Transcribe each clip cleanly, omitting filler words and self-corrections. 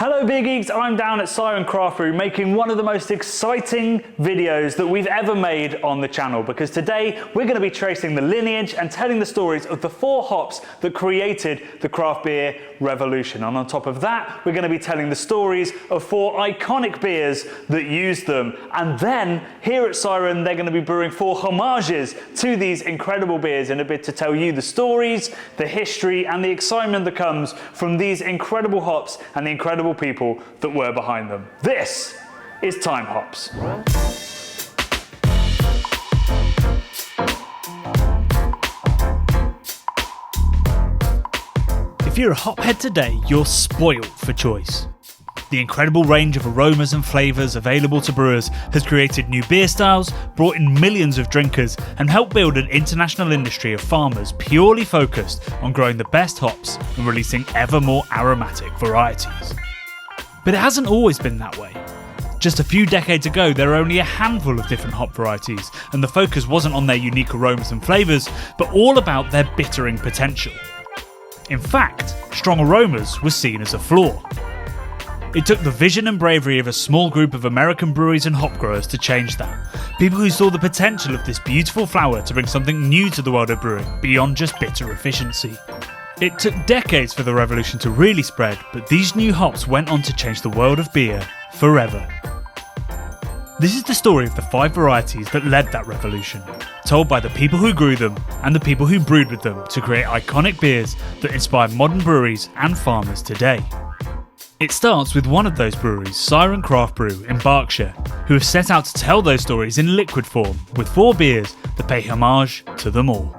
Hello Beer Geeks, I'm down at Siren Craft Brew making one of the most exciting videos that we've ever made on the channel, because today we're going to be tracing the lineage and telling the stories of the 4 hops that created the craft beer revolution. And on top of that, we're going to be telling the stories of 4 iconic beers that used them. And then here at Siren, they're going to be brewing 4 homages to these incredible beers in a bid to tell you the stories, the history and the excitement that comes from these incredible hops and the incredible people that were behind them. This is Time Hops. If you're a hophead today, you're spoiled for choice. The incredible range of aromas and flavours available to brewers has created new beer styles, brought in millions of drinkers, and helped build an international industry of farmers purely focused on growing the best hops and releasing ever more aromatic varieties. But it hasn't always been that way. Just a few decades ago, there were only a handful of different hop varieties, and the focus wasn't on their unique aromas and flavours, but all about their bittering potential. In fact, strong aromas was seen as a flaw. It took the vision and bravery of a small group of American breweries and hop growers to change that. People who saw the potential of this beautiful flower to bring something new to the world of brewing beyond just bitter efficiency. It took decades for the revolution to really spread, but these new hops went on to change the world of beer forever. This is the story of the 5 varieties that led that revolution, told by the people who grew them and the people who brewed with them to create iconic beers that inspire modern breweries and farmers today. It starts with one of those breweries, Siren Craft Brew in Berkshire, who have set out to tell those stories in liquid form with 4 beers that pay homage to them all.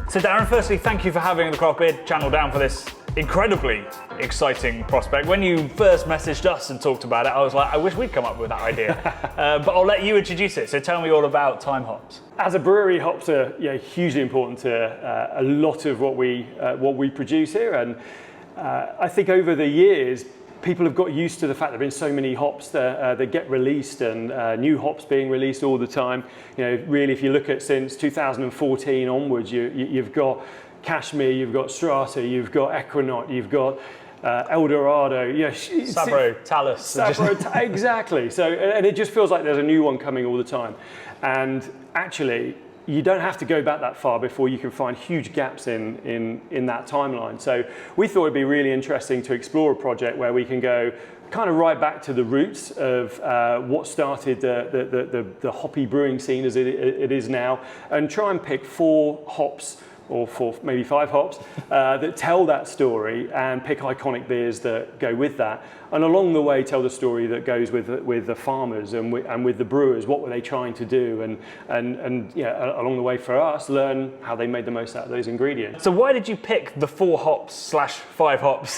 So Darren, firstly, thank you for having the Craft Beer channel down for this incredibly exciting prospect. When you first messaged us and talked about it, I was like, I wish we'd come up with that idea. But I'll let you introduce it. So tell me all about Time Hops. As a brewery, hops are hugely important to a lot of what we produce here. And I think over the years, people have got used to the fact there have been so many hops that get released and new hops being released all the time. You know, really, if you look at since 2014 onwards, you've got Cashmere, you've got Strata, you've got Equinox, you've got El Dorado, Sabro, Talus. Exactly. So, and it just feels like there's a new one coming all the time. And actually, you don't have to go back that far before you can find huge gaps in that timeline. So we thought it'd be really interesting to explore a project where we can go kind of right back to the roots of what started the hoppy brewing scene as it is now, and try and pick 4 hops, or 4, maybe 5 hops, that tell that story, and pick iconic beers that go with that. And along the way, tell the story that goes with the farmers and with the brewers. What were they trying to do? And along the way for us, learn how they made the most out of those ingredients. So why did you pick the 4 hops/5 hops?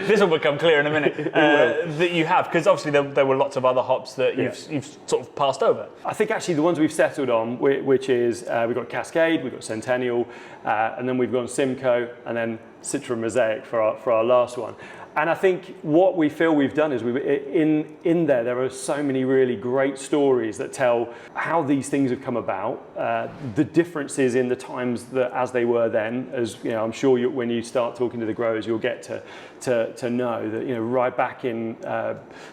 This will become clear in a minute. That you have, because obviously there were lots of other hops that you've sort of passed over. I think actually the ones we've settled on, which is we've got Cascade, we've got Centennial, and then we've gone Simcoe, and then Citra Mosaic for our last one. And I think what we feel we've done is in there are so many really great stories that tell how these things have come about, the differences in the times that as they were then. As you know, I'm sure when you start talking to the growers, you'll get to know that right back in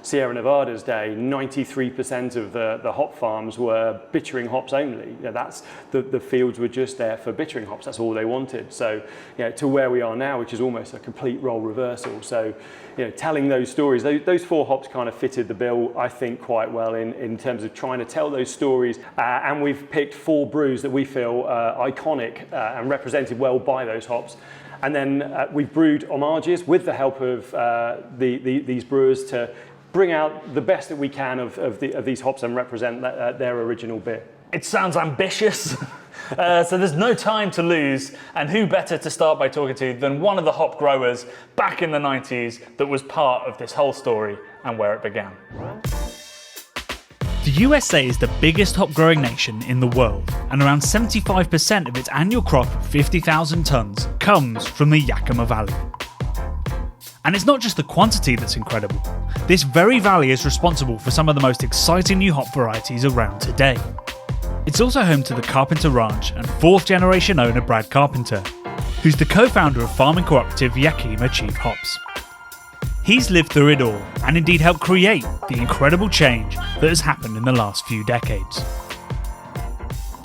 Sierra Nevada's day, 93% of the hop farms were bittering hops only. That's the fields were just there for bittering hops. That's all they wanted. So to where we are now, which is almost a complete role reversal. So telling those stories, those 4 hops kind of fitted the bill, I think, quite well in terms of trying to tell those stories. And we've picked 4 brews that we feel iconic and represented well by those hops. And then we've brewed homages with the help of these brewers to bring out the best that we can of these hops and represent their original beer. It sounds ambitious. So there's no time to lose, and who better to start by talking to than one of the hop growers back in the 90s that was part of this whole story and where it began. The USA is the biggest hop growing nation in the world, and around 75% of its annual crop of 50,000 tonnes comes from the Yakima Valley. And it's not just the quantity that's incredible. This very valley is responsible for some of the most exciting new hop varieties around today. It's also home to the Carpenter Ranch and 4th generation owner Brad Carpenter, who's the co-founder of farming cooperative Yakima Chief Hops. He's lived through it all and indeed helped create the incredible change that has happened in the last few decades.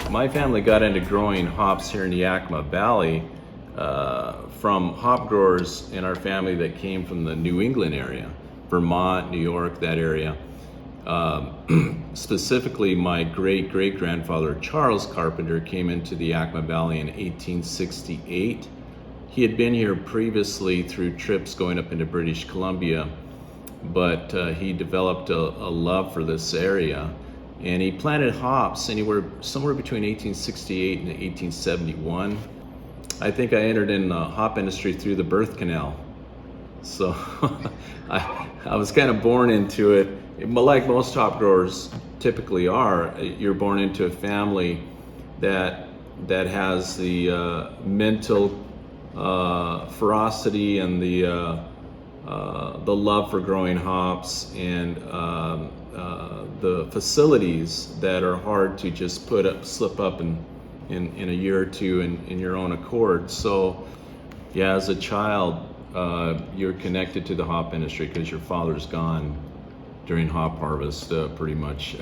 My family got into growing hops here in the Yakima Valley from hop growers in our family that came from the New England area, Vermont, New York, that area. Specifically, my great-great-grandfather Charles Carpenter came into the Yakima Valley in 1868. He had been here previously through trips going up into British Columbia, but he developed a love for this area, and he planted hops somewhere between 1868 and 1871. I think I entered in the hop industry through the birth canal, so I was kind of born into it. Like most hop growers typically are, you're born into a family that has the mental ferocity and the love for growing hops, and the facilities that are hard to just slip up in a year or two in your own accord. So yeah, as a child, you're connected to the hop industry because your father's gone during hop harvest, pretty much.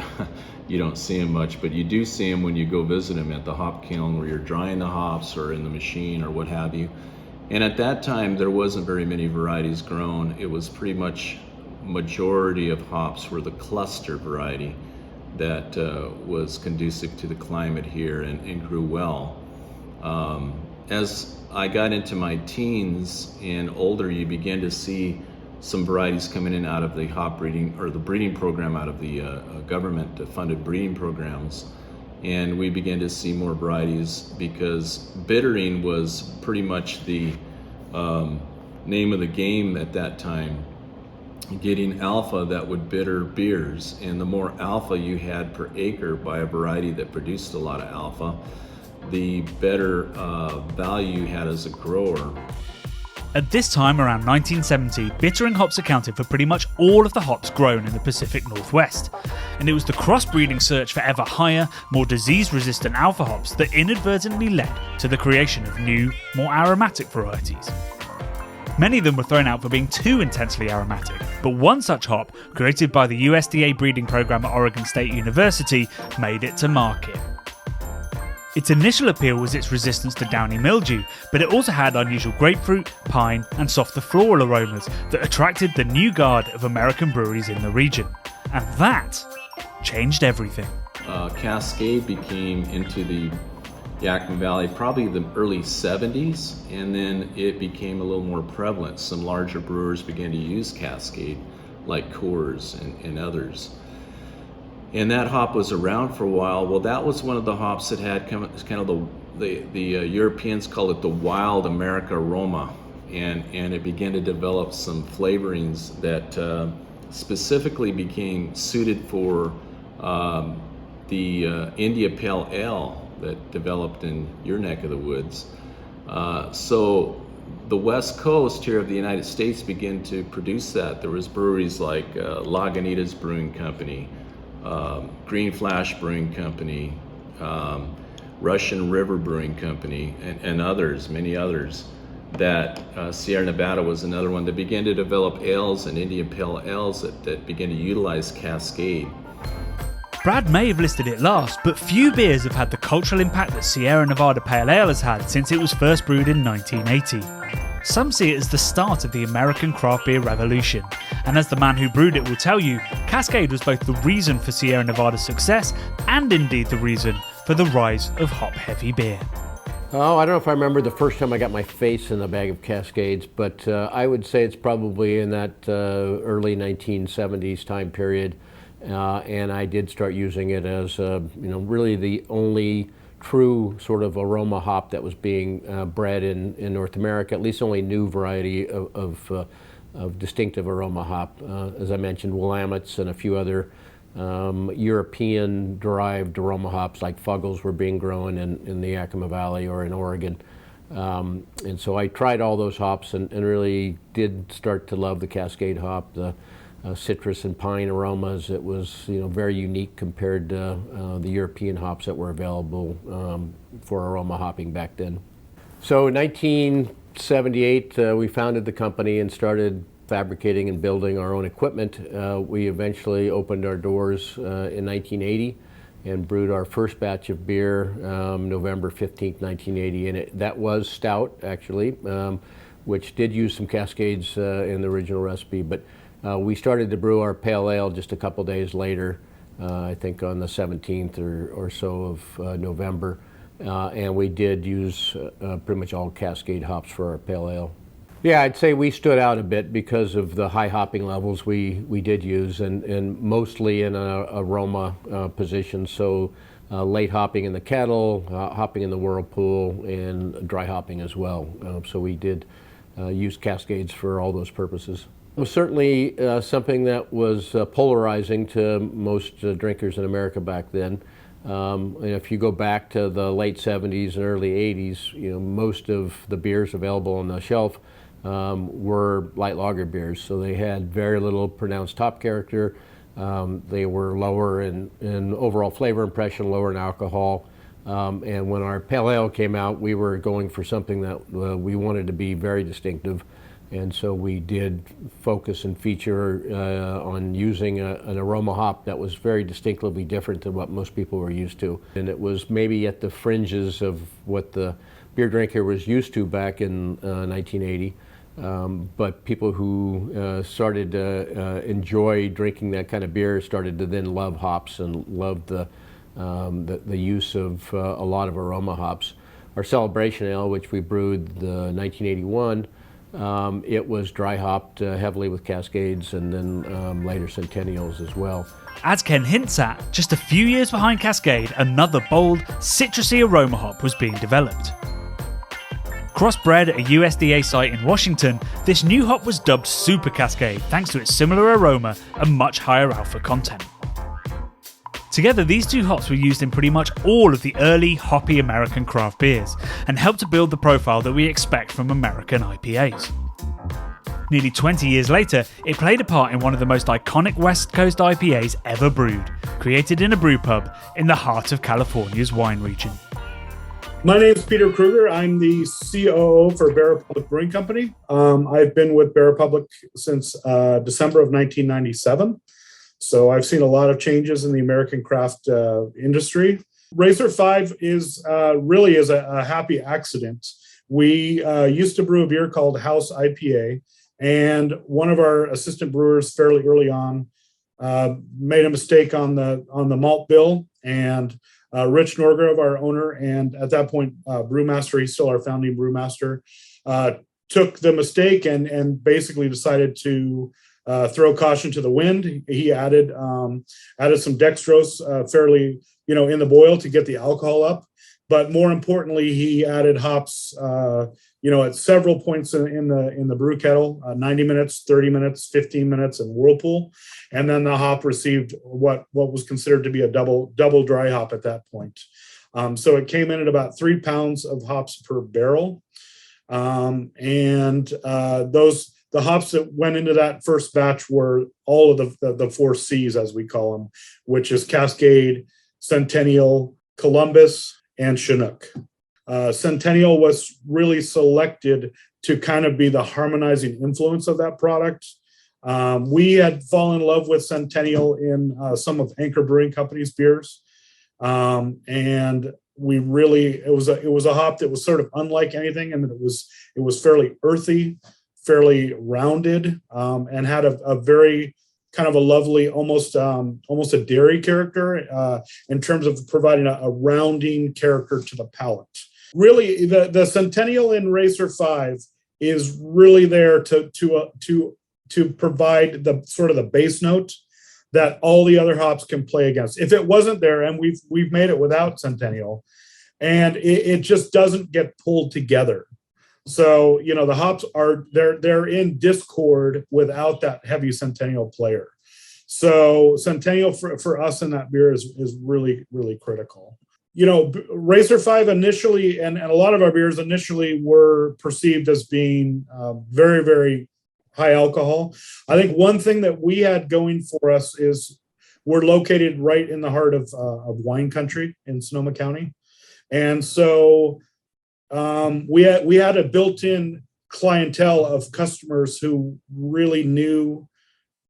You don't see him much, but you do see him when you go visit him at the hop kiln where you're drying the hops or in the machine or what have you. And at that time, there wasn't very many varieties grown. It was pretty much majority of hops were the cluster variety that was conducive to the climate here and grew well. As I got into my teens and older, you began to see some varieties coming in out of the hop breeding or the breeding program out of the government funded breeding programs. And we began to see more varieties because bittering was pretty much the name of the game at that time. Getting alpha that would bitter beers, and the more alpha you had per acre by a variety that produced a lot of alpha, the better value you had as a grower. At this time, around 1970, bittering hops accounted for pretty much all of the hops grown in the Pacific Northwest. And it was the crossbreeding search for ever higher, more disease-resistant alpha hops that inadvertently led to the creation of new, more aromatic varieties. Many of them were thrown out for being too intensely aromatic, but one such hop, created by the USDA breeding program at Oregon State University, made it to market. Its initial appeal was its resistance to downy mildew, but it also had unusual grapefruit, pine, and softer floral aromas that attracted the new guard of American breweries in the region. And that changed everything. Cascade became into the Yakima Valley probably the early 70s, and then it became a little more prevalent. Some larger brewers began to use Cascade, like Coors and others. And that hop was around for a while. Well, that was one of the hops that had kind of the Europeans call it the wild America aroma, and it began to develop some flavorings that specifically became suited for the India Pale Ale that developed in your neck of the woods. So the West Coast here of the United States began to produce that. There was breweries like Lagunitas Brewing Company, Green Flash Brewing Company, Russian River Brewing Company, and others, many others. That Sierra Nevada was another one that began to develop ales and Indian Pale Ales that began to utilize Cascade. Brad may have listed it last, but few beers have had the cultural impact that Sierra Nevada Pale Ale has had since it was first brewed in 1980. Some see it as the start of the American craft beer revolution, and as the man who brewed it will tell you, Cascade was both the reason for Sierra Nevada's success and indeed the reason for the rise of hop-heavy beer. Oh, I don't know if I remember the first time I got my face in a bag of Cascades, but I would say it's probably in that early 1970s time period, and I did start using it as really the only true sort of aroma hop that was being bred in North America, at least only new variety of distinctive aroma hop. As I mentioned, Willamettes and a few other European-derived aroma hops like Fuggles were being grown in the Yakima Valley or in Oregon. And so I tried all those hops and really did start to love the Cascade hop, the citrus and pine aromas. It was very unique compared to the European hops that were available for aroma hopping back then. So in 1978, we founded the company and started fabricating and building our own equipment, we eventually opened our doors in 1980 and brewed our first batch of beer November 15th, 1980. And that was stout, actually, which did use some Cascades in the original recipe. But we started to brew our pale ale just a couple days later, I think on the 17th or so of November. And we did use pretty much all Cascade hops for our pale ale. Yeah, I'd say we stood out a bit because of the high hopping levels we did use, and mostly in an aroma position. So late hopping in the kettle, hopping in the whirlpool, and dry hopping as well. So we did use Cascades for all those purposes. It was certainly something that was polarizing to most drinkers in America back then. And if you go back to the late 70s and early 80s, most of the beers available on the shelf were light lager beers. So they had very little pronounced top character. They were lower in overall flavor impression, lower in alcohol. And when our pale ale came out, we were going for something that we wanted to be very distinctive. And so we did focus and feature on using an aroma hop that was very distinctively different than what most people were used to. And it was maybe at the fringes of what the beer drinker was used to back in 1980. But people who started to enjoy drinking that kind of beer started to then love hops and loved the use of a lot of aroma hops. Our Celebration Ale, which we brewed 1981, it was dry hopped heavily with Cascades, and then later Centennials as well. As Ken hints at, just a few years behind Cascade, another bold, citrusy aroma hop was being developed. Crossbred at a USDA site in Washington, this new hop was dubbed Super Cascade thanks to its similar aroma and much higher alpha content. Together, these two hops were used in pretty much all of the early, hoppy American craft beers, and helped to build the profile that we expect from American IPAs. Nearly 20 years later, it played a part in one of the most iconic West Coast IPAs ever brewed, created in a brew pub in the heart of California's wine region. My name is Peter Kruger. I'm the COO for Bear Republic Brewing Company. I've been with Bear Republic since December of 1997. So I've seen a lot of changes in the American craft industry. Racer 5 is really a happy accident. We used to brew a beer called House IPA, and one of our assistant brewers fairly early on made a mistake on the malt bill, and Rich Norgrove, our owner, and at that point brewmaster, he's still our founding brewmaster, took the mistake and basically decided to throw caution to the wind. He added some dextrose fairly, in the boil to get the alcohol up. But more importantly, he added hops, at several points in the brew kettle, 90 minutes, 30 minutes, 15 minutes, and whirlpool. And then the hop received what was considered to be a double dry hop at that point. So it came in at about 3 pounds of hops per barrel. The hops that went into that first batch were all of the 4 C's, as we call them, which is Cascade, Centennial, Columbus, and Chinook. Centennial was really selected to kind of be the harmonizing influence of that product. We had fallen in love with Centennial in some of Anchor Brewing Company's beers. And we really, it was a hop that was sort of unlike anything, and it was fairly earthy, fairly rounded, and had a very kind of a lovely, almost a dairy character in terms of providing a rounding character to the palate. Really, the Centennial in Racer 5 is really there to provide the sort of the base note that all the other hops can play against. If it wasn't there, and we've made it without Centennial, and it just doesn't get pulled together. So, the hops they're in discord without that heavy Centennial player. So Centennial for us in that beer is really, really critical. Racer 5 initially, and a lot of our beers initially were perceived as being very, very high alcohol. I think one thing that we had going for us is we're located right in the heart of wine country in Sonoma County. And so we had a built-in clientele of customers who really knew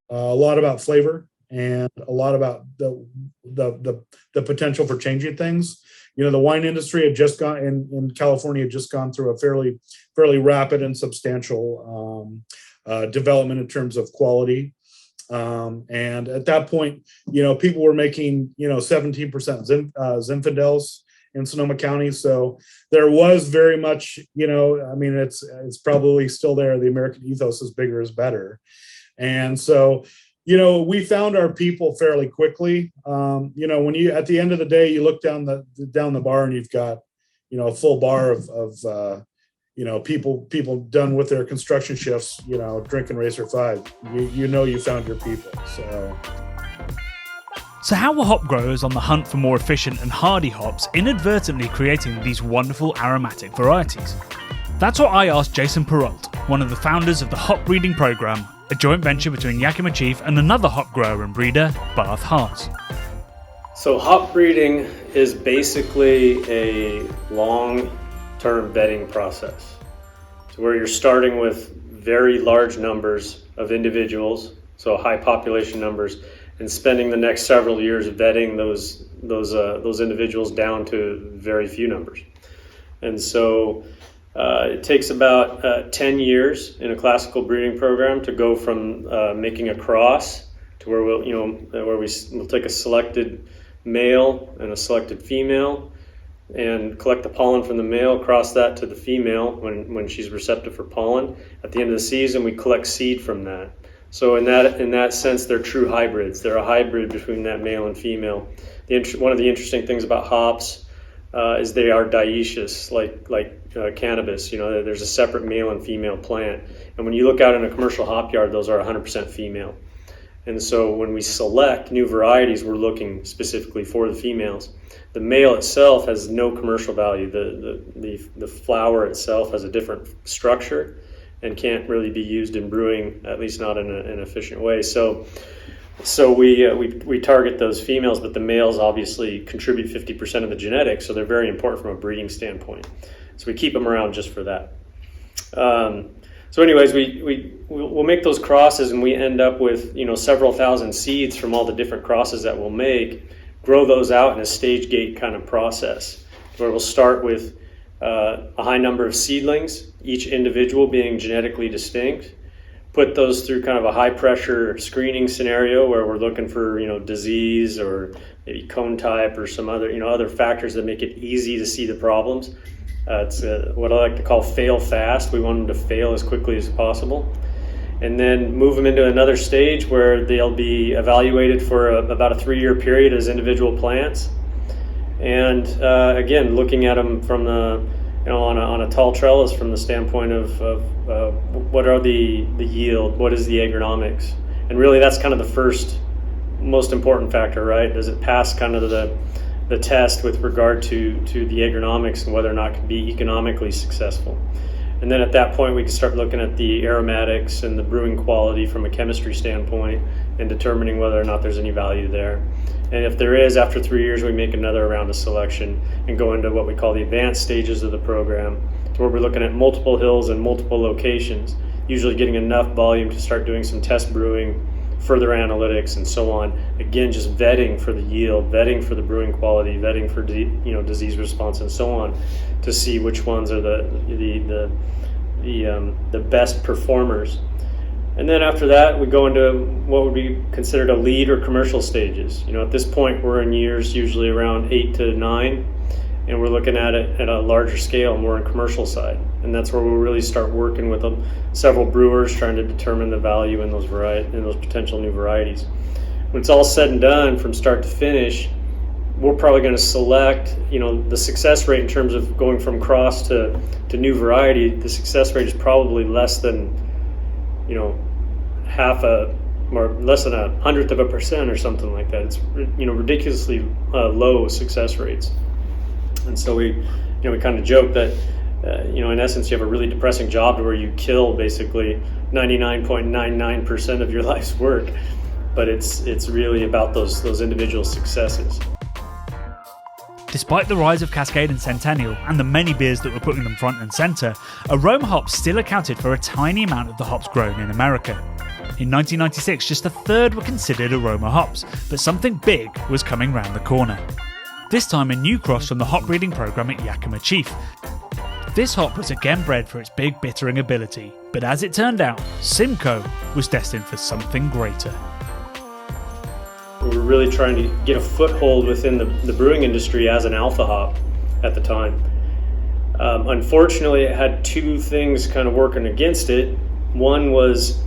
a lot about flavor and a lot about the potential for changing things. The wine industry had just gone in California had just gone through a fairly rapid and substantial development in terms of quality. And at that point, people were making 17% Zinfandels in Sonoma County. So there was very much, it's probably still there. The American ethos is bigger is better. And so, we found our people fairly quickly. When you, at the end of the day, you look down the bar and you've got, a full bar of people done with their construction shifts, drinking Racer 5, you found your people. So how were hop growers on the hunt for more efficient and hardy hops inadvertently creating these wonderful aromatic varieties? That's what I asked Jason Perrault, one of the founders of the Hop Breeding Program, a joint venture between Yakima Chief and another hop grower and breeder, Bath Haas. So hop breeding is basically a long-term vetting process. So where you're starting with very large numbers of individuals, so high population numbers, and spending the next several years vetting those individuals down to very few numbers. And so it takes about 10 years in a classical breeding program to go from making a cross to where we'll take a selected male and a selected female and collect the pollen from the male, cross that to the female when she's receptive for pollen. At the end of the season, we collect seed from that. So in that sense, they're true hybrids. They're a hybrid between that male and female. One of the interesting things about hops is they are dioecious, like cannabis. There's a separate male and female plant. And when you look out in a commercial hop yard, those are 100% female. And so when we select new varieties, we're looking specifically for the females. The male itself has no commercial value. The flower itself has a different structure and can't really be used in brewing, at least not in an efficient way. So we target those females, but the males obviously contribute 50% of the genetics, so they're very important from a breeding standpoint. So we keep them around just for that. So anyways, we'll make those crosses, and we end up with several thousand seeds from all the different crosses that we'll make, grow those out in a stage gate kind of process, where we'll start with a high number of seedlings, each individual being genetically distinct, put those through kind of a high pressure screening scenario where we're looking for disease or maybe cone type or some other factors that make it easy to see the problems. It's what I like to call fail fast. We want them to fail as quickly as possible, and then move them into another stage where they'll be evaluated for about a 3-year period as individual plants. And again, looking at them from the on a tall trellis from the standpoint of what are the yield, what is the agronomics, and really that's kind of the first most important factor, right? Does it pass kind of the test with regard to the agronomics and whether or not it can be economically successful? And then at that point, we can start looking at the aromatics and the brewing quality from a chemistry standpoint and determining whether or not there's any value there. And if there is, after 3 years, we make another round of selection and go into what we call the advanced stages of the program, where we're looking at multiple hills and multiple locations, usually getting enough volume to start doing some test brewing, further analytics, and so on. Again, just vetting for the yield, vetting for the brewing quality, vetting for disease response, and so on, to see which ones are the best performers. And then after that, we go into what would be considered a lead or commercial stages. At this point, we're in years usually around 8 to 9, and we're looking at it at a larger scale, more in commercial side. And that's where we'll really start working with several brewers, trying to determine the value in those potential new varieties. When it's all said and done, from start to finish, we're probably going to select, the success rate in terms of going from cross to new variety. The success rate is probably less than, less than 1/100% or something like that. It's ridiculously low success rates. And so we kind of joke that in essence you have a really depressing job to where you kill basically 99.99% of your life's work, but it's really about those individual successes. Despite the rise of Cascade and Centennial and the many beers that were putting them front and centre, aroma hops still accounted for a tiny amount of the hops grown in America. In 1996, just a third were considered aroma hops, but something big was coming round the corner. This time a new cross from the hop breeding program at Yakima Chief. This hop was again bred for its big bittering ability, but as it turned out, Simcoe was destined for something greater. We were really trying to get a foothold within the brewing industry as an alpha hop at the time. Unfortunately, it had two things kind of working against it. One was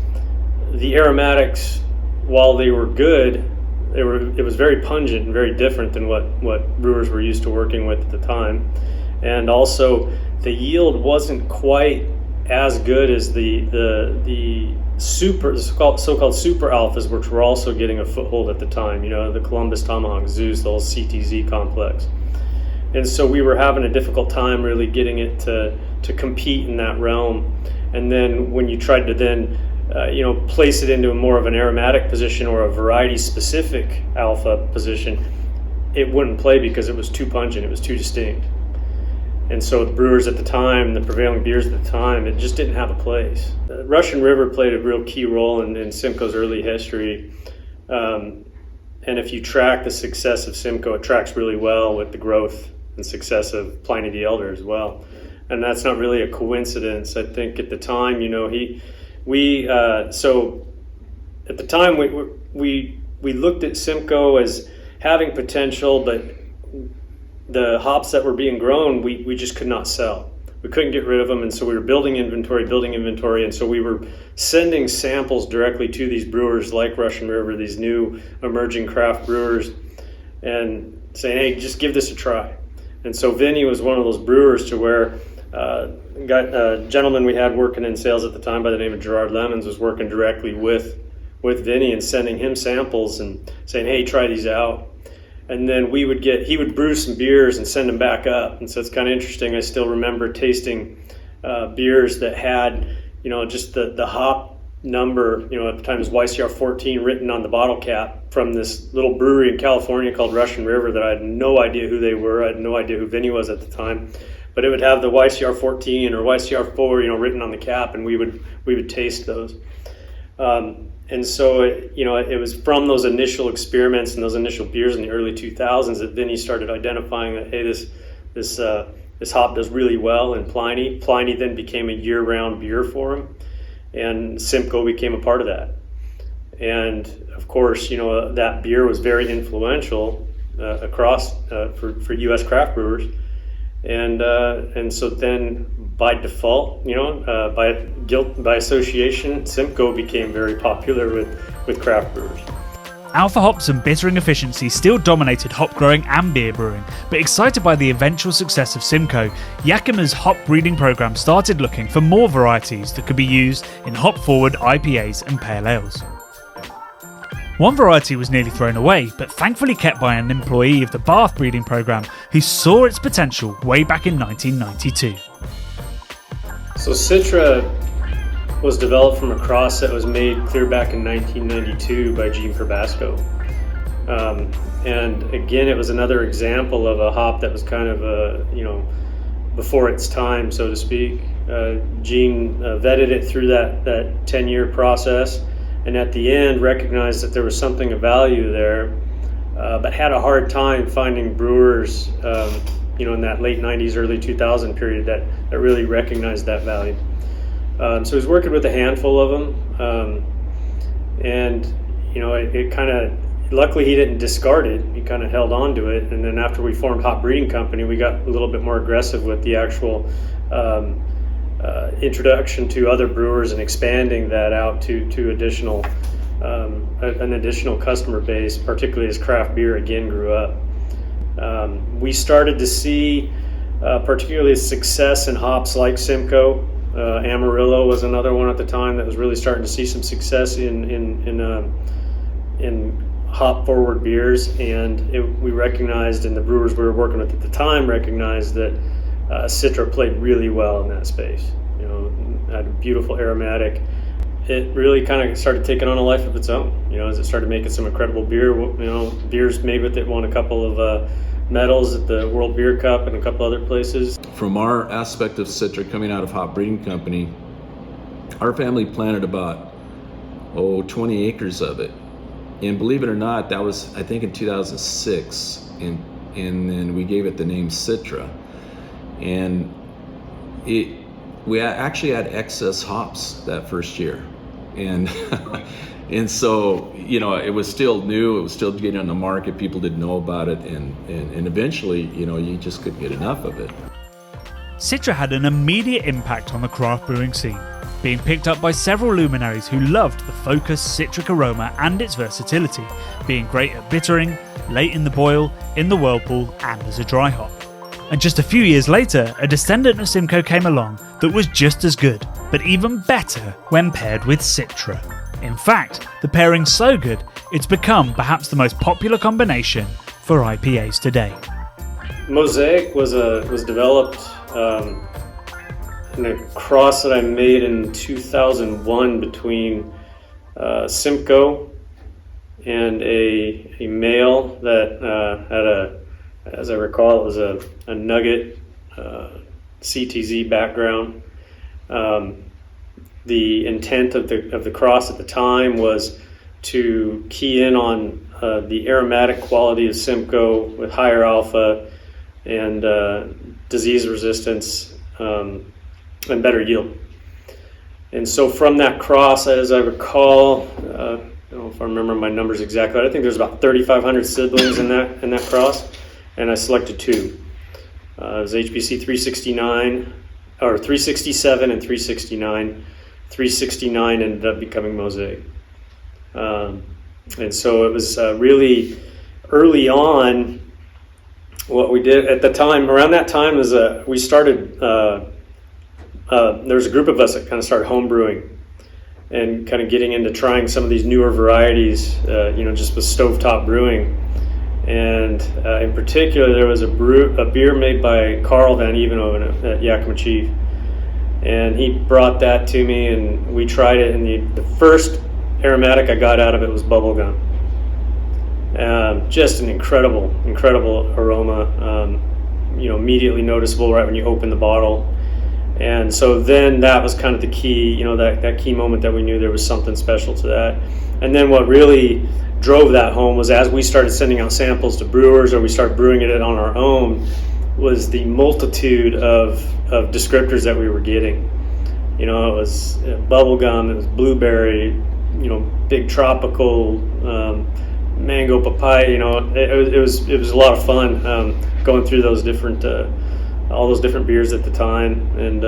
the aromatics, while they were good, it was very pungent and very different than what brewers were used to working with at the time. And also, the yield wasn't quite as good as the so-called super alphas, which were also getting a foothold at the time, the Columbus, Tomahawk, Zeus, the whole CTZ complex. And so we were having a difficult time really getting it to compete in that realm. And then when you tried to then place it into more of an aromatic position or a variety specific alpha position, it wouldn't play because it was too pungent, it was too distinct. And so the brewers at the time, the prevailing beers at the time, it just didn't have a place. Russian River played a real key role in Simcoe's early history. And if you track the success of Simcoe, it tracks really well with the growth and success of Pliny the Elder as well. And that's not really a coincidence. I think at the time, so at the time we looked at Simcoe as having potential, but the hops that were being grown, we just could not sell. We couldn't get rid of them, and so we were building inventory, and so we were sending samples directly to these brewers like Russian River, these new emerging craft brewers, and saying, hey, just give this a try. And so Vinny was one of those brewers to where a gentleman we had working in sales at the time by the name of Gerard Lemons was working directly with Vinny and sending him samples and saying, hey, try these out. And then he would brew some beers and send them back up. And so it's kind of interesting. I still remember tasting beers that had, just the hop number, at the time it was YCR 14 written on the bottle cap from this little brewery in California called Russian River that I had no idea who they were. I had no idea who Vinny was at the time. But it would have the YCR 14 or YCR 4, written on the cap, and we would taste those. And so, it was from those initial experiments and those initial beers in the early 2000s that Vinny started identifying that, hey, this hop does really well in Pliny. Pliny then became a year-round beer for him, and Simcoe became a part of that. And of course, that beer was very influential across for U.S. craft brewers. And so then by default, by association, Simcoe became very popular with craft brewers. Alpha hops and bittering efficiency still dominated hop growing and beer brewing, but excited by the eventual success of Simcoe, Yakima's hop breeding program started looking for more varieties that could be used in hop-forward IPAs and pale ales. One variety was nearly thrown away, but thankfully kept by an employee of the Bath breeding program who saw its potential way back in 1992. So Citra was developed from a cross that was made clear back in 1992 by Gene Probasco. And again, it was another example of a hop that was kind of before its time, so to speak. Gene vetted it through that 10-year process, and at the end recognized that there was something of value there, but had a hard time finding brewers in that late 90s, early 2000 period that really recognized that value. So he was working with a handful of them, and it kind of, luckily he didn't discard it, he kind of held on to it. And then after we formed Hop Breeding Company, we got a little bit more aggressive with the actual introduction to other brewers and expanding that out to additional an additional customer base, particularly as craft beer again grew up. We started to see particularly success in hops like Simcoe. Amarillo was another one at the time that was really starting to see some success in hop forward beers, and we recognized, and the brewers we were working with at the time recognized that Citra played really well in that space. Had a beautiful aromatic. It really kind of started taking on a life of its own. As it started making some incredible beer. Beers made with it won a couple of medals at the World Beer Cup and a couple other places. From our aspect of Citra coming out of Hop Breeding Company, our family planted about 20 acres of it. And believe it or not, that was, I think, in 2006. And then we gave it the name Citra. And we actually had excess hops that first year. And and so, it was still new, it was still getting on the market, people didn't know about it, and eventually, you just couldn't get enough of it. Citra had an immediate impact on the craft brewing scene, being picked up by several luminaries who loved the focused citric aroma and its versatility, being great at bittering, late in the boil, in the whirlpool, and as a dry hop. And just a few years later, a descendant of Simcoe came along that was just as good, but even better when paired with Citra. In fact, the pairing's so good, it's become perhaps the most popular combination for IPAs today. Mosaic was developed in a cross that I made in 2001 between Simcoe and a male that had as I recall, it was a Nugget CTZ background. The intent of the cross at the time was to key in on the aromatic quality of Simcoe with higher alpha and disease resistance and better yield. And so from that cross, as I recall, I don't know if I remember my numbers exactly, but I think there's about 3,500 siblings in that cross, and I selected two. It was HBC 369, or 367 and 369. 369 ended up becoming Mosaic. And so it was really early on. What we did at the time, around that time, is we started, there was a group of us that kind of started home brewing and kind of getting into trying some of these newer varieties, just with stovetop brewing. And in particular, there was a beer made by Carl Van Evenhoven at Yakima Chief. And he brought that to me, and we tried it, and the first aromatic I got out of it was bubblegum. Just an incredible aroma, immediately noticeable right when you open the bottle. And so then that was kind of the key, that key moment that we knew there was something special to that. And then what really drove that home was as we started sending out samples to brewers, or we started brewing it on our own, was the multitude of descriptors that we were getting. It was bubblegum, it was blueberry, big tropical, mango, papaya. It was a lot of fun going through those different, all those different beers at the time, and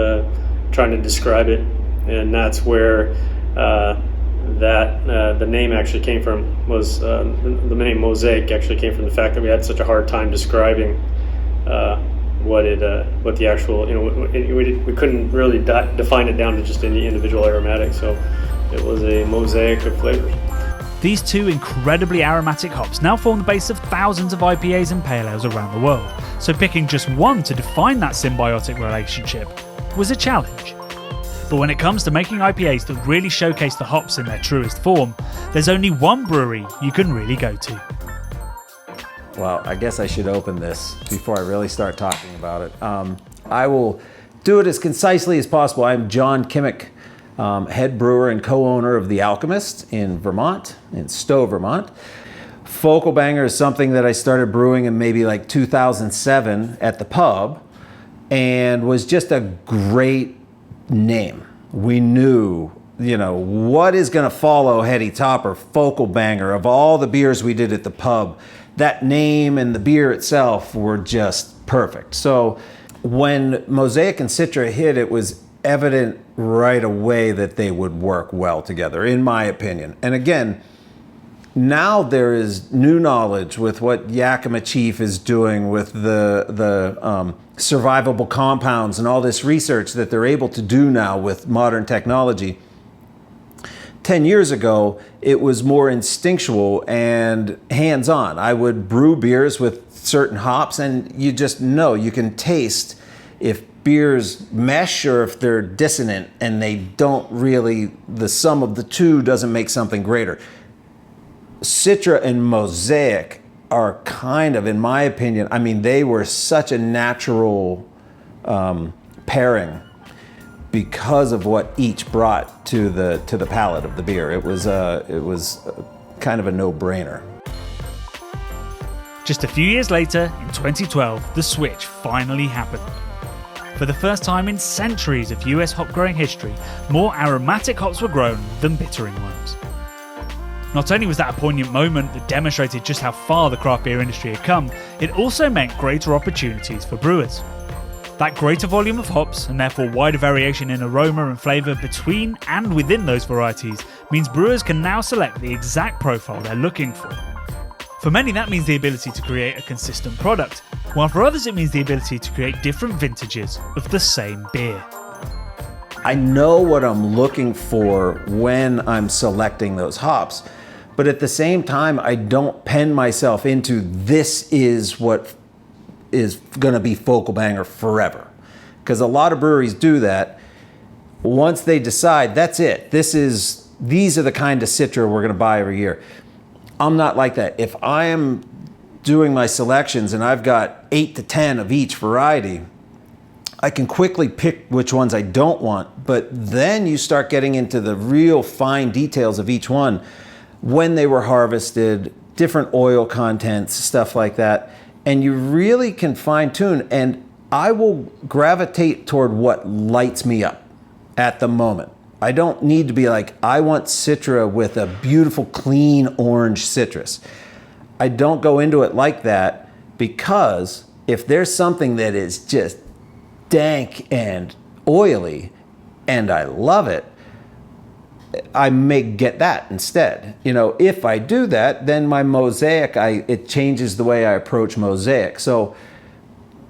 trying to describe it. And that's where the name actually came from. Was the name Mosaic actually came from the fact that we had such a hard time describing what the actual, we couldn't really define it down to just any individual aromatic, so it was a mosaic of flavors. These two incredibly aromatic hops now form the base of thousands of IPAs and pale ales around the world, so picking just one to define that symbiotic relationship was a challenge. But when it comes to making IPAs that really showcase the hops in their truest form, there's only one brewery you can really go to. Well, I guess I should open this before I really start talking about it. I will do it as concisely as possible. I'm John Kimmick, head brewer and co-owner of The Alchemist in Vermont, in Stowe, Vermont. Focal Banger is something that I started brewing in maybe like 2007 at the pub, and was just a great name. We knew, what is going to follow Heady Topper, Focal Banger. Of all the beers we did at the pub, that name and the beer itself were just perfect. So when Mosaic and Citra hit, it was evident right away that they would work well together, in my opinion. And again, now there is new knowledge with what Yakima Chief is doing with the survivable compounds and all this research that they're able to do now with modern technology. 10 years ago, it was more instinctual and hands-on. I would brew beers with certain hops, and you just know, you can taste if beers mesh or if they're dissonant, and they don't really, the sum of the two doesn't make something greater. Citra and Mosaic are kind of, in my opinion, I mean, they were such a natural pairing because of what each brought to the palate of the beer. It was kind of a no-brainer. Just a few years later, in 2012, the switch finally happened. For the first time in centuries of US hop growing history, more aromatic hops were grown than bittering ones. Not only was that a poignant moment that demonstrated just how far the craft beer industry had come, it also meant greater opportunities for brewers. That greater volume of hops, and therefore wider variation in aroma and flavour between and within those varieties, means brewers can now select the exact profile they're looking for. For many, that means the ability to create a consistent product, while for others it means the ability to create different vintages of the same beer. I know what I'm looking for when I'm selecting those hops, but at the same time, I don't pen myself into this is what is going to be Focal Banger forever. Because a lot of breweries do that. Once they decide, that's it. These are the kind of Citra we're going to buy every year. I'm not like that. If I am doing my selections and I've got 8 to 10 of each variety, I can quickly pick which ones I don't want, but then you start getting into the real fine details of each one, when they were harvested, different oil contents, stuff like that, and you really can fine tune, and I will gravitate toward what lights me up at the moment. I don't need to be like, I want Citra with a beautiful, clean orange citrus. I don't go into it like that, because if there's something that is just dank and oily and I love it, I may get that instead. If I do that, then my Mosaic, it changes the way I approach Mosaic. So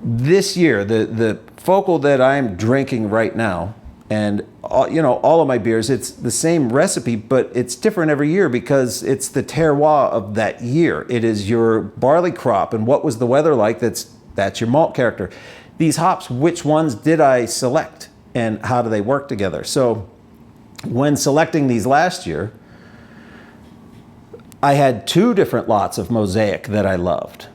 this year, the Focal that I'm drinking right now, and all of my beers, it's the same recipe, but it's different every year because it's the terroir of that year. It is your barley crop and what was the weather like. That's your malt character. These hops, which ones did I select and how do they work together? So when selecting these last year, I had 2 different lots of Mosaic that I loved.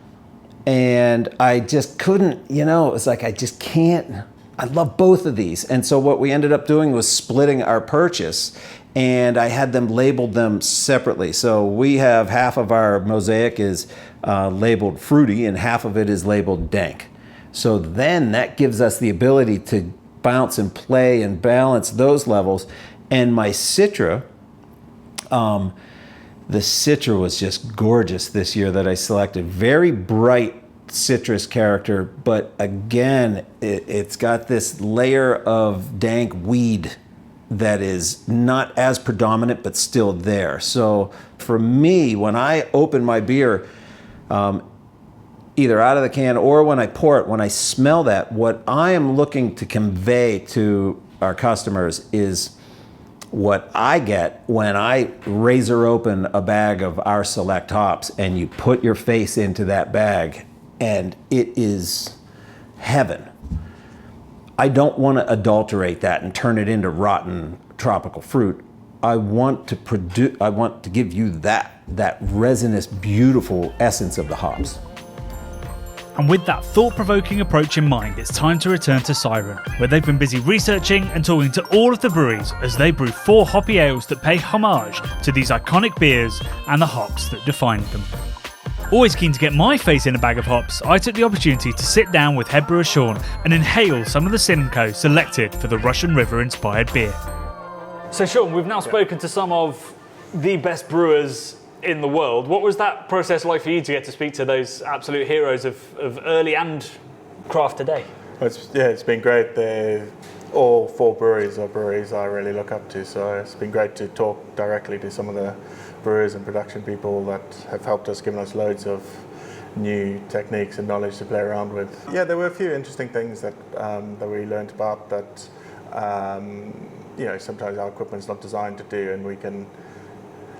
And I just couldn't, it's like I just can't. I love both of these. And so what we ended up doing was splitting our purchase, and I had them labeled them separately. So we have half of our Mosaic is labeled fruity and half of it is labeled dank. So then that gives us the ability to bounce and play and balance those levels. And my Citra, the Citra was just gorgeous this year that I selected. Very bright citrus character, but again, it's got this layer of dank weed that is not as predominant, but still there. So for me, when I open my beer, either out of the can or when I pour it, when I smell that, what I am looking to convey to our customers is what I get when I razor open a bag of our select hops and you put your face into that bag, and it is heaven. I don't want to adulterate that and turn it into rotten tropical fruit. I want to give you that resinous, beautiful essence of the hops. And with that thought-provoking approach in mind, it's time to return to Siren, where they've been busy researching and talking to all of the breweries as they brew 4 hoppy ales that pay homage to these iconic beers and the hops that defined them. Always keen to get my face in a bag of hops, I took the opportunity to sit down with head brewer Sean and inhale some of the Simcoe selected for the Russian River-inspired beer. So Sean, we've now spoken to some of the best brewers in the world. What was that process like for you to get to speak to those absolute heroes of early and craft today? It's been great. All 4 breweries are breweries I really look up to, so it's been great to talk directly to some of the brewers and production people that have helped us, given us loads of new techniques and knowledge to play around with. Yeah, there were a few interesting things that we learned about that sometimes our equipment's not designed to do, and we can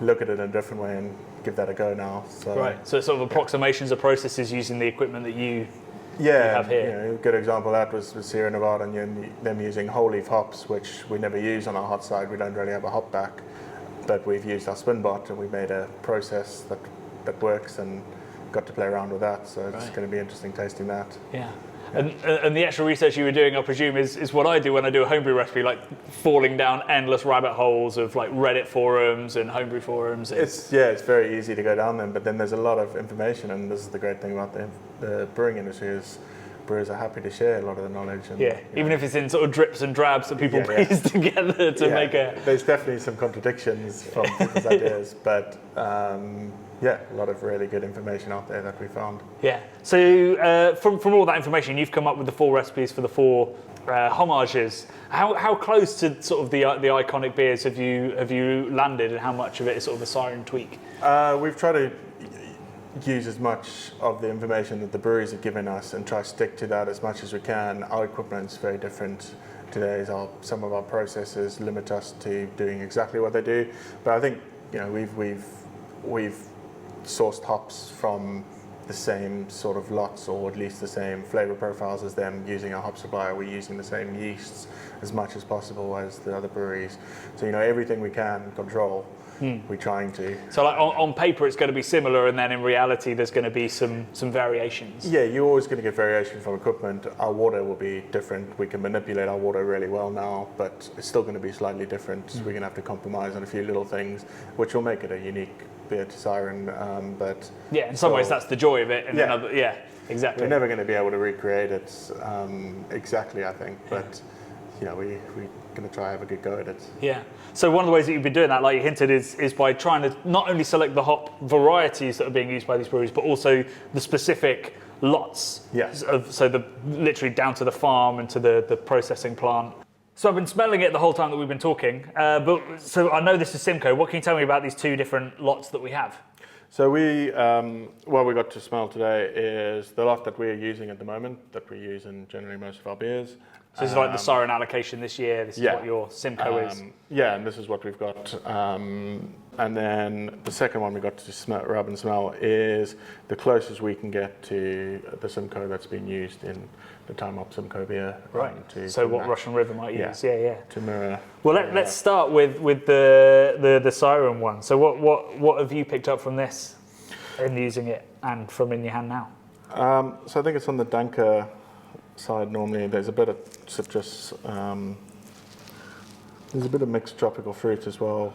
look at it in a different way and give that a go now. So, right, so it's sort of approximations of processes using the equipment that you have here. A good example of that was Sierra Nevada and them using whole leaf hops, which we never use on our hot side. We don't really have a hop back, but we've used our SpinBot and we made a process that works, and got to play around with that. So it's going to be interesting tasting that. Yeah. And the extra research you were doing, I presume, is what I do when I do a homebrew recipe, like falling down endless rabbit holes of like Reddit forums and homebrew forums. It's very easy to go down them, but then there's a lot of information, and this is the great thing about the brewing industry is brewers are happy to share a lot of the knowledge. And, even if it's in sort of drips and drabs that people piece together to make a... There's definitely some contradictions from people's ideas, but a lot of really good information out there that we found. Yeah. So from all that information, you've come up with the 4 recipes for the 4 homages. How close to sort of the iconic beers have you landed, and how much of it is sort of a Siren tweak? We've tried to use as much of the information that the breweries have given us and try to stick to that as much as we can. Our equipment is very different today. Some of our processes limit us to doing exactly what they do, but I think we've sourced hops from the same sort of lots, or at least the same flavor profiles as them. Using our hop supplier, we're using the same yeasts as much as possible as the other breweries. So everything we can control, we're trying to. So like on paper it's going to be similar, and then in reality there's going to be some variations. Yeah, you're always going to get variation from equipment. Our water will be different. We can manipulate our water really well now, but it's still going to be slightly different. We're going to have to compromise on a few little things, which will make it a unique beer to Siren. But in some ways that's the joy of it. And exactly. We're never going to be able to recreate it exactly, I think, but we're going to try have a good go at it. Yeah. So one of the ways that you've been doing that, like you hinted, is by trying to not only select the hop varieties that are being used by these breweries, but also the specific lots. Yes. So literally down to the farm and to the processing plant. So I've been smelling it the whole time that we've been talking, so I know this is Simcoe. What can you tell me about these 2 different lots that we have? So what we got to smell today is the lot that we're using at the moment, that we use in generally most of our beers. So this is like the Siren allocation this year. This is what your Simcoe is. Yeah, and this is what we've got. And then the second one we got to rub and smell is the closest we can get to the Simcoe that's been used in the Time Hop Simcoe beer. Right. So what Russian River might use. Yeah. To mirror. Well, let's start with the Siren one. So what have you picked up from this in using it and from in your hand now? So I think it's on the Danker side. Normally there's a bit of citrus, there's a bit of mixed tropical fruit as well,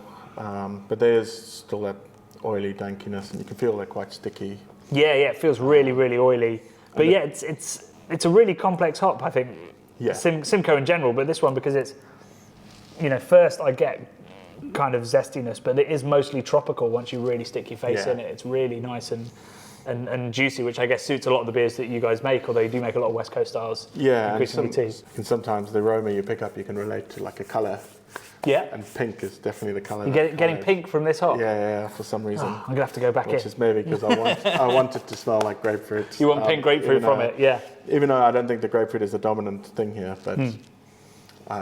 but there's still that oily dankiness, and you can feel they're quite sticky. Yeah, it feels really, really oily, but it's a really complex hop, I think. Yeah. Simcoe in general, but this one, because it's first I get kind of zestiness, but it is mostly tropical once you really stick your face in it. It's really nice and juicy, which I guess suits a lot of the beers that you guys make, although you do make a lot of West Coast styles. Yeah, increasingly too. And sometimes the aroma you pick up, you can relate to like a colour. Yeah. And pink is definitely the colour. You're getting pink from this hop? Yeah, for some reason. I'm going to have to go back in. Which is maybe because I want it to smell like grapefruit. You want pink grapefruit from it, yeah. Even though I don't think the grapefruit is the dominant thing here, but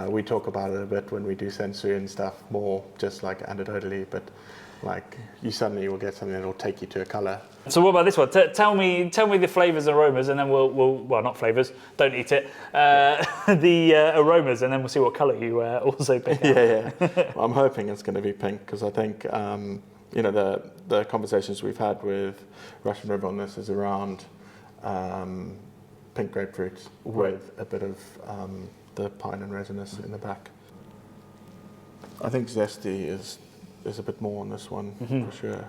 we talk about it a bit when we do sensory and stuff, more just like anecdotally, but like you suddenly will get something that will take you to a colour. So what about this one? Tell me the flavours and aromas, and then we'll not flavours, don't eat it. The aromas, and then we'll see what colour you also pick out. Yeah. Well, I'm hoping it's going to be pink, because I think the conversations we've had with Russian River on this is around pink grapefruit with a bit of the pine and resinous in the back. I think zesty is a bit more on this one, for sure.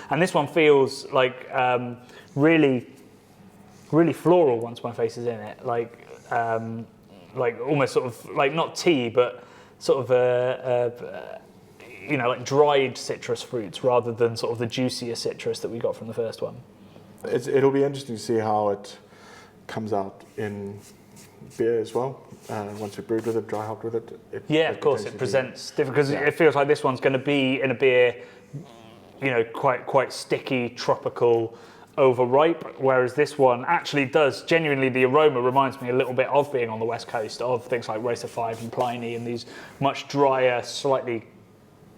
And this one feels like really, really floral once my face is in it. Like almost sort of like not tea, but sort of like dried citrus fruits rather than sort of the juicier citrus that we got from the first one. It'll be interesting to see how it comes out in beer as well. Once we brewed with it, dry hopped with it. Of course, it presents different, because it feels like this one's going to be in a beer, quite sticky, tropical, overripe. Whereas this one actually does genuinely, the aroma reminds me a little bit of being on the West Coast, of things like Racer 5 and Pliny, and these much drier, slightly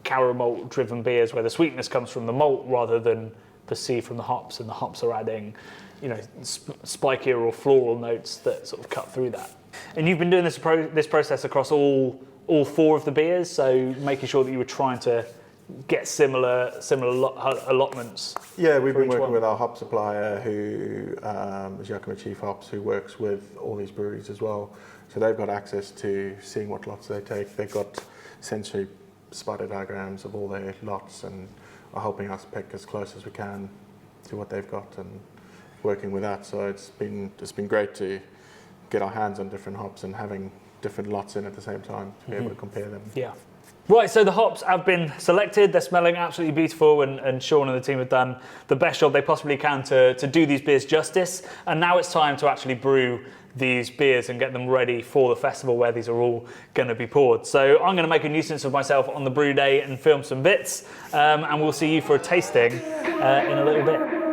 caramel driven beers where the sweetness comes from the malt rather than perceived from the hops, and the hops are adding spikier or floral notes that sort of cut through that. And you've been doing this process across all 4 of the beers, so making sure that you were trying to get similar allotments? Yeah, we've been each working one? with our hop supplier, who is Yakima Chief Hops, who works with all these breweries as well. So they've got access to seeing what lots they take. They've got sensory spider diagrams of all their lots and are helping us pick as close as we can to what they've got and working with that. So it's been great to get our hands on different hops and having different lots in at the same time to be able to compare them. Yeah. Right, so the hops have been selected. They're smelling absolutely beautiful, and Sean and the team have done the best job they possibly can to do these beers justice. And now it's time to actually brew these beers and get them ready for the festival where these are all going to be poured. So I'm going to make a nuisance of myself on the brew day and film some bits, and we'll see you for a tasting in a little bit.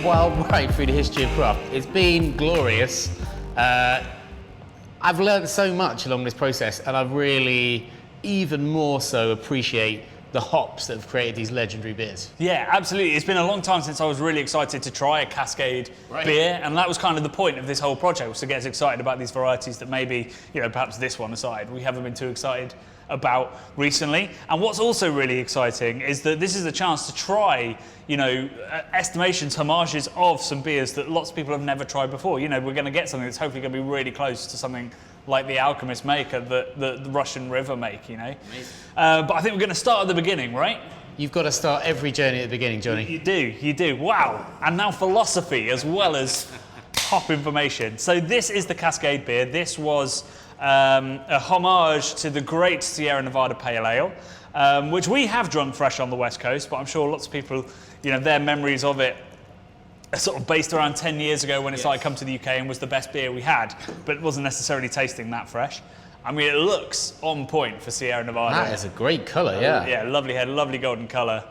wild ride through the history of craft. It's been glorious. I've learned so much along this process, and I really even more so appreciate the hops that have created these legendary beers. Yeah, absolutely. It's been a long time since I was really excited to try a Cascade beer, and that was kind of the point of this whole project, was to get us excited about these varieties that maybe, you know, perhaps this one aside, we haven't been too excited about recently. And what's also really exciting is that this is a chance to try, you know, estimations, homages of some beers that lots of people have never tried before. You know, we're going to get something that's hopefully going to be really close to something like the Alchemist maker that the Russian River make, you know. But I think we're going to start at the beginning, right? You've got to start every journey at the beginning, Johnny. You do. Wow. And now philosophy as well as hop information. So this is the Cascade beer. This was a homage to the great Sierra Nevada Pale Ale, which we have drunk fresh on the West Coast, but I'm sure lots of people, you know, their memories of it are sort of based around 10 years ago when it started come to the UK and was the best beer we had, but it wasn't necessarily tasting that fresh. I mean, it looks on point for Sierra Nevada. That is a great colour, yeah. Yeah, lovely head, lovely golden colour.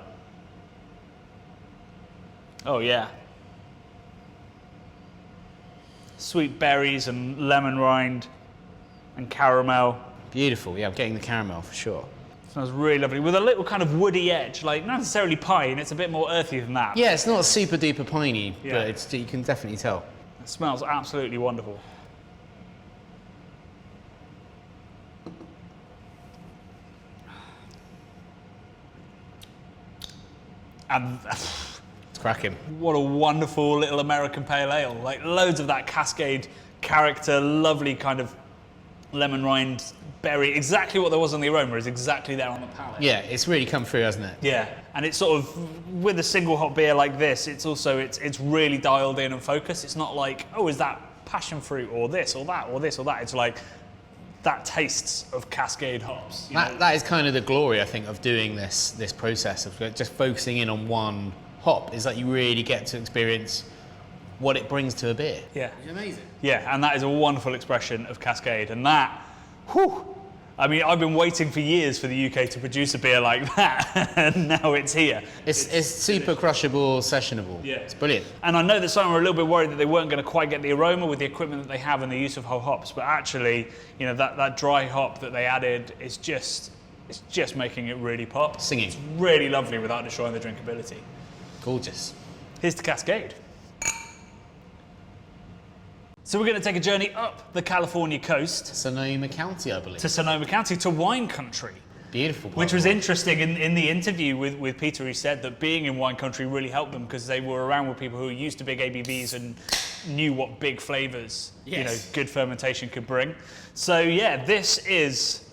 Oh, yeah. Sweet berries and lemon rind and caramel. Beautiful, yeah, I'm getting the caramel for sure. Smells really lovely, with a little kind of woody edge, like not necessarily pine, it's a bit more earthy than that. Yeah, it's not super duper piney, Yeah. but it's, you can definitely tell. It smells absolutely wonderful. And It's cracking. what a wonderful little American pale ale. Like loads of that Cascade character, lovely kind of lemon rind, berry. Exactly what there was on the aroma is exactly there on the palate. Yeah, it's really come through, hasn't it? Yeah, and it's sort of, with a single hop beer like this, it's also, it's really dialed in and focused. It's not like, oh, is that passion fruit or this or that or this or that. It's like, that tastes of Cascade hops. That is kind of the glory, I think, of doing this process, of just focusing in on one hop, is that you really get to experience what it brings to a beer. Yeah. It's amazing. Yeah, and that is a wonderful expression of Cascade. And that, whew, I mean, I've been waiting for years for the UK to produce a beer like that, and now it's here. It's super crushable, sessionable. Yeah. It's brilliant. And I know that some were a little bit worried that they weren't going to quite get the aroma with the equipment that they have and the use of whole hops, but actually, you know, that dry hop that they added is just, it's just making it really pop. Singing. It's really lovely without destroying the drinkability. Gorgeous. Here's to Cascade. So we're going to take a journey up the California coast Sonoma County, I believe. to Sonoma County, to wine country. Beautiful. part Which of was the world. interesting in the interview with Peter. He said that being in wine country really helped them because they were around with people who were used to big ABVs and knew what big flavors, you know, good fermentation could bring. So yeah, this is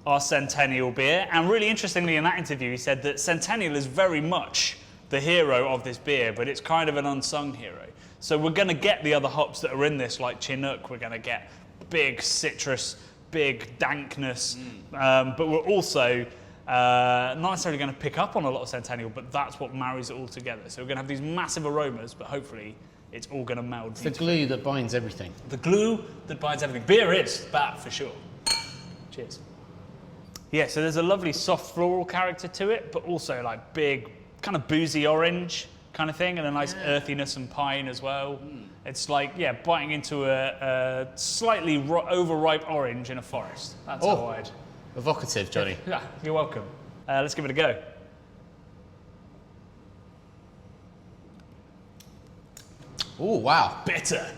our Centennial beer. And really interestingly in that interview, he said that Centennial is very much the hero of this beer, but it's kind of an unsung hero. So we're going to get the other hops that are in this, like Chinook. We're going to get big citrus, big dankness, but we're also not necessarily going to pick up on a lot of Centennial, but that's what marries it all together. So we're going to have these massive aromas, but hopefully it's all going to meld. It's the glue that binds everything. The glue that binds everything. Beer is that for sure. Cheers. Yeah, so there's a lovely soft floral character to it, but also like big, kind of boozy orange kind of thing, and a nice earthiness and pine as well. It's like, yeah, biting into a slightly overripe orange in a forest. That's how I'd... Evocative, Johnny. Yeah, you're welcome. Let's give it a go. Oh, wow. Bitter.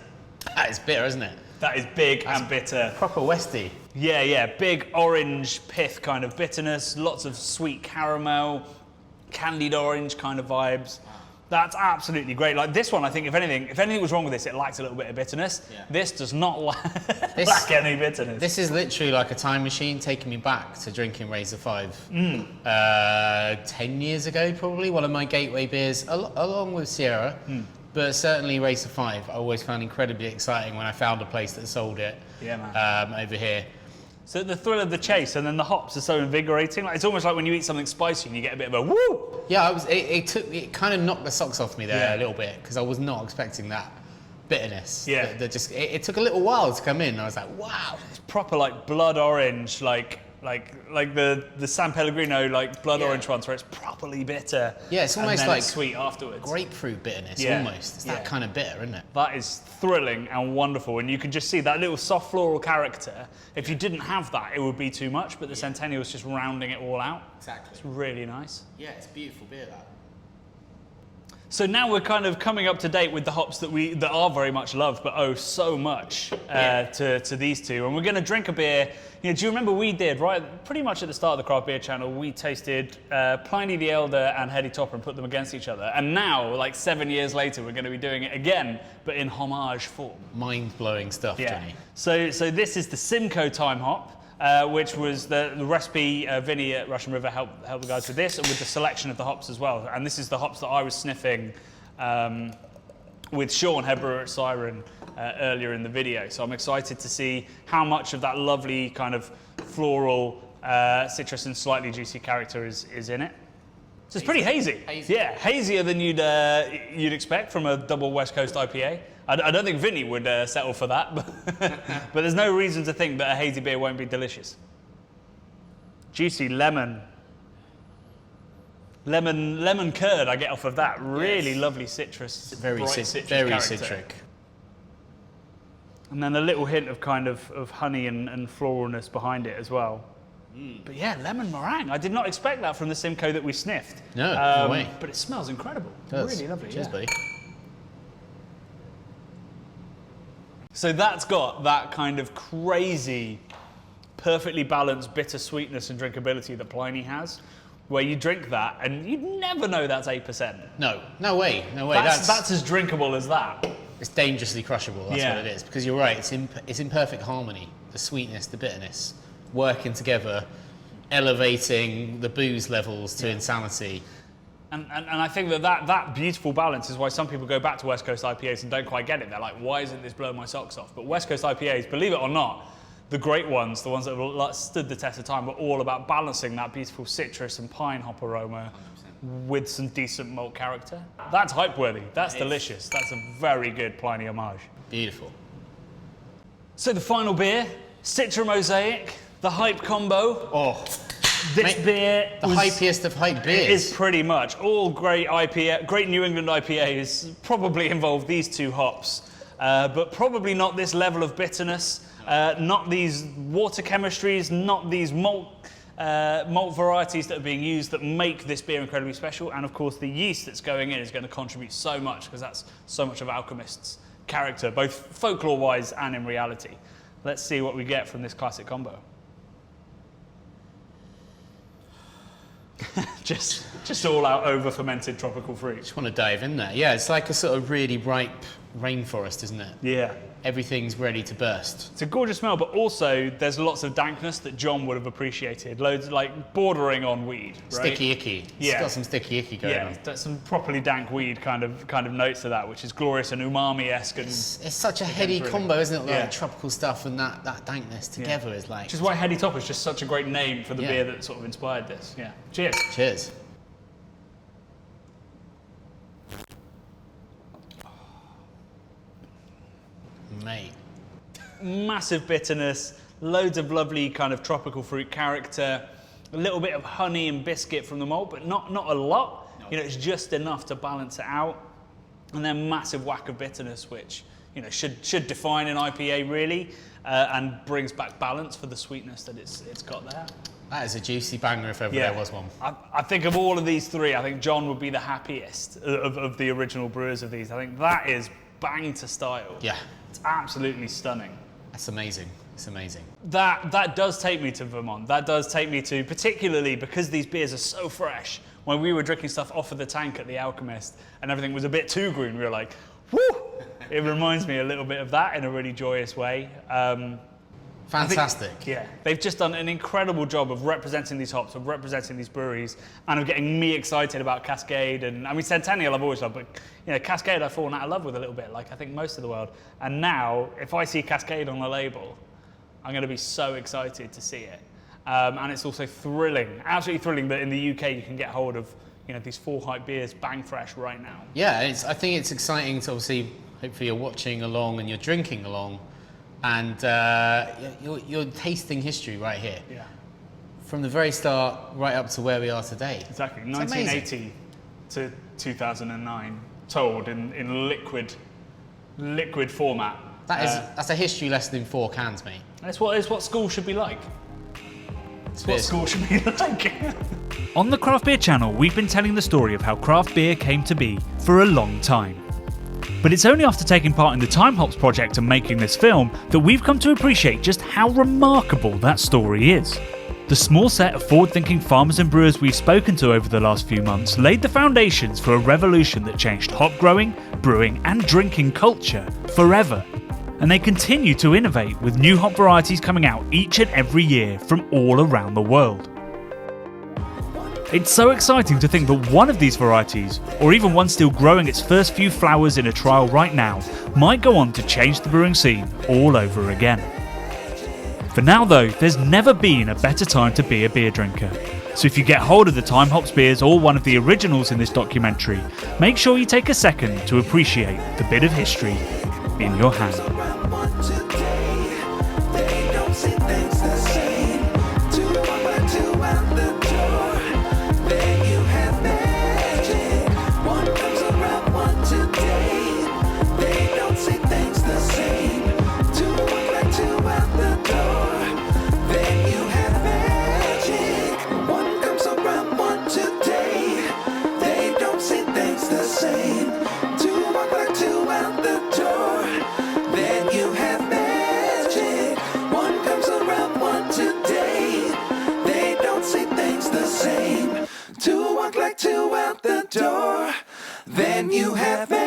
That is bitter, isn't it? That is big and bitter. Proper Westy. Yeah, yeah, big orange pith kind of bitterness, lots of sweet caramel, candied orange kind of vibes. That's absolutely great. Like this one, I think if anything was wrong with this, it lacked a little bit of bitterness. Yeah. This does not lack any bitterness. This is literally like a time machine taking me back to drinking Razor 5. 10 years ago, probably, one of my gateway beers, along with Sierra. But certainly Razor 5, I always found incredibly exciting when I found a place that sold it over here. So the thrill of the chase, and then the hops are so invigorating. Like it's almost like when you eat something spicy and you get a bit of a woo. Yeah, it kind of knocked the socks off me there a little bit because I was not expecting that bitterness. Yeah, it took a little while to come in. I was like, wow, it's proper like blood orange, like the San Pellegrino like blood orange ones where it's properly bitter. Yeah, it's almost and then like it's sweet afterwards. Grapefruit bitterness, almost. It's that kind of bitter, isn't it? That is thrilling and wonderful, and you can just see that little soft floral character. If you didn't have that, it would be too much, but the Centennial is just rounding it all out. Exactly. It's really nice. Yeah, it's beautiful beer, that. So now we're kind of coming up to date with the hops that are very much loved, but owe so much to these two. And we're going to drink a beer. You know, do you remember we did, right, pretty much at the start of the Craft Beer Channel, we tasted Pliny the Elder and Heady Topper and put them against each other. And now, like 7 years later, we're going to be doing it again, but in homage form. Mind-blowing stuff, Johnny. So this is the Simcoe Time Hop. Which was the recipe Vinny at Russian River helped the guys with this, and with the selection of the hops as well. And this is the hops that I was sniffing with Sean, head brewer at Siren, earlier in the video. So I'm excited to see how much of that lovely kind of floral, citrus and slightly juicy character is in it. So it's pretty hazy. Yeah, hazier than you'd expect from a double West Coast IPA. I don't think Vinny would settle for that, but there's no reason to think that a hazy beer won't be delicious. Juicy lemon curd I get off of that. Really lovely citrus. Very citric. And then a little hint of kind of honey and floralness behind it as well. But yeah, lemon meringue. I did not expect that from the Simcoe that we sniffed. No way. But it smells incredible. Really lovely. Cheers, buddy. So that's got that kind of crazy, perfectly balanced bitter sweetness and drinkability that Pliny has, where you drink that and you'd never know that's 8%. No way. That's as drinkable as that. It's dangerously crushable, that's what it is. Because you're right, it's in perfect harmony. the sweetness, the bitterness, working together, elevating the booze levels to insanity. And I think that beautiful balance is why some people go back to West Coast IPAs and don't quite get it. They're like, why isn't this blowing my socks off? But West Coast IPAs, believe it or not, the great ones, the ones that have stood the test of time, were all about balancing that beautiful citrus and pine hop aroma 100%. With some decent malt character. That's hype worthy. That's delicious. That's a very good Pliny homage. Beautiful. So the final beer, Citra Mosaic, the hype combo. Oh. This beer, the hypiest of hype beers. It is pretty much. All great IPA, great New England IPAs probably involve these two hops, but probably not this level of bitterness, not these water chemistries, not these malt varieties that are being used that make this beer incredibly special. And of course, the yeast that's going in is going to contribute so much, because that's so much of Alchemist's character, both folklore-wise and in reality. Let's see what we get from this classic combo. just all out over fermented tropical fruit. Just want to dive in there. Yeah, it's like a sort of really ripe rainforest, isn't it? Yeah. Everything's ready to burst. It's a gorgeous smell, but also there's lots of dankness that John would have appreciated. Loads, like, bordering on weed, right? Sticky icky. Yeah. It's got some sticky icky going on. Yeah, some properly dank weed kind of notes to that, which is glorious and umami-esque. And it's such a heady combo, isn't it? Like yeah. Tropical stuff and that dankness together is like... Which is why Heady Topper is just such a great name for the beer that sort of inspired this. Yeah. Cheers. Cheers. Mate. Massive bitterness, loads of lovely kind of tropical fruit character, a little bit of honey and biscuit from the malt, but not a lot. No. You know, it's just enough to balance it out. And then massive whack of bitterness, which, you know, should define an IPA really, and brings back balance for the sweetness that it's got there. That is a juicy banger if ever there was one. I think of all of these three, I think John would be the happiest of the original brewers of these. I think that is bang to style. Yeah. It's absolutely stunning. That's amazing. It's amazing. That does take me to Vermont. That does take me to, particularly because these beers are so fresh. When we were drinking stuff off of the tank at the Alchemist and everything was a bit too green, we were like, whoo! It reminds me a little bit of that in a really joyous way. Fantastic. They've just done an incredible job of representing these hops, of representing these breweries, and of getting me excited about Cascade. And I mean, Centennial I've always loved, but you know, Cascade I've fallen out of love with a little bit, like I think most of the world. And now, if I see Cascade on the label, I'm going to be so excited to see it. And it's also thrilling, absolutely thrilling that in the UK you can get hold of, you know, these 4 hype beers bang fresh right now. Yeah, I think it's exciting to obviously, hopefully you're watching along and you're drinking along, and you're tasting history right here. Yeah. From the very start right up to where we are today. Exactly, 1980 to 2009, told in liquid format. That's a history lesson in 4 cans, mate. It's what school should be like. It's what school should be like. On the Craft Beer channel, we've been telling the story of how craft beer came to be for a long time. But it's only after taking part in the Time Hops project and making this film that we've come to appreciate just how remarkable that story is. The small set of forward-thinking farmers and brewers we've spoken to over the last few months laid the foundations for a revolution that changed hop growing, brewing and drinking culture forever. And they continue to innovate with new hop varieties coming out each and every year from all around the world. It's so exciting to think that one of these varieties, or even one still growing its first few flowers in a trial right now, might go on to change the brewing scene all over again. For now though, there's never been a better time to be a beer drinker. So if you get hold of the Time Hops beers or one of the originals in this documentary, make sure you take a second to appreciate the bit of history in your hand. Then you have